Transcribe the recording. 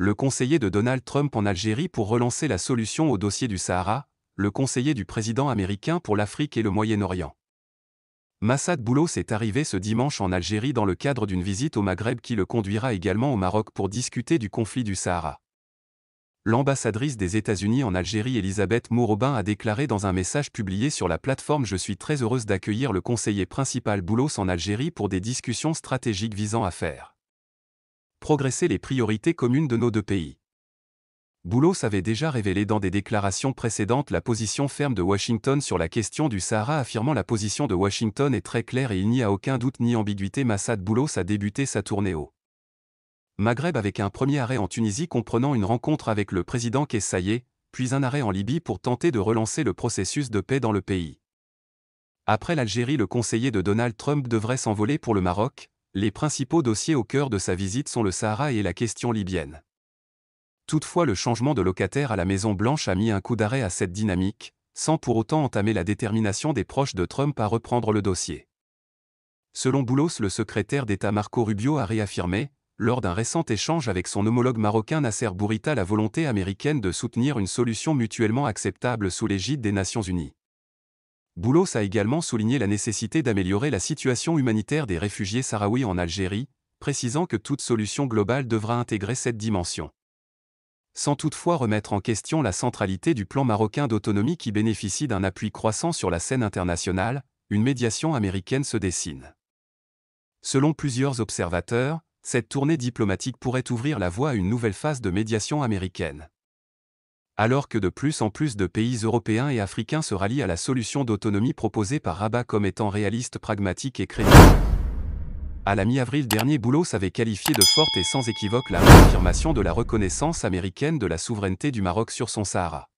le conseiller de Donald Trump en Algérie pour relancer la solution au dossier du Sahara, le conseiller du président américain pour l'Afrique et le Moyen-Orient. Massad Boulos est arrivé ce dimanche en Algérie dans le cadre d'une visite au Maghreb qui le conduira également au Maroc pour discuter du conflit du Sahara. L'ambassadrice des États-Unis en Algérie Elisabeth Mourobin a déclaré dans un message publié sur la plateforme « Je suis très heureuse d'accueillir le conseiller principal Boulos en Algérie pour des discussions stratégiques visant à faire progresser les priorités communes de nos deux pays ». Boulos avait déjà révélé dans des déclarations précédentes la position ferme de Washington sur la question du Sahara, affirmant la position de Washington est très claire et il n'y a aucun doute ni ambiguïté. Massad Boulos a débuté sa tournée au Maghreb avec un premier arrêt en Tunisie comprenant une rencontre avec le président Kais Saied, puis un arrêt en Libye pour tenter de relancer le processus de paix dans le pays. Après l'Algérie, le conseiller de Donald Trump devrait s'envoler pour le Maroc. Les principaux dossiers au cœur de sa visite sont le Sahara et la question libyenne. Toutefois, le changement de locataire à la Maison-Blanche a mis un coup d'arrêt à cette dynamique, sans pour autant entamer la détermination des proches de Trump à reprendre le dossier. Selon Boulos, le secrétaire d'État Marco Rubio a réaffirmé, lors d'un récent échange avec son homologue marocain Nasser Bourita, la volonté américaine de soutenir une solution mutuellement acceptable sous l'égide des Nations Unies. Boulos a également souligné la nécessité d'améliorer la situation humanitaire des réfugiés sahraouis en Algérie, précisant que toute solution globale devra intégrer cette dimension. Sans toutefois remettre en question la centralité du plan marocain d'autonomie qui bénéficie d'un appui croissant sur la scène internationale, une médiation américaine se dessine. Selon plusieurs observateurs, cette tournée diplomatique pourrait ouvrir la voie à une nouvelle phase de médiation américaine. Alors que de plus en plus de pays européens et africains se rallient à la solution d'autonomie proposée par Rabat comme étant réaliste, pragmatique et crédible. À la mi-avril dernier, Boulos avait qualifié de forte et sans équivoque la réaffirmation de la reconnaissance américaine de la souveraineté du Maroc sur son Sahara.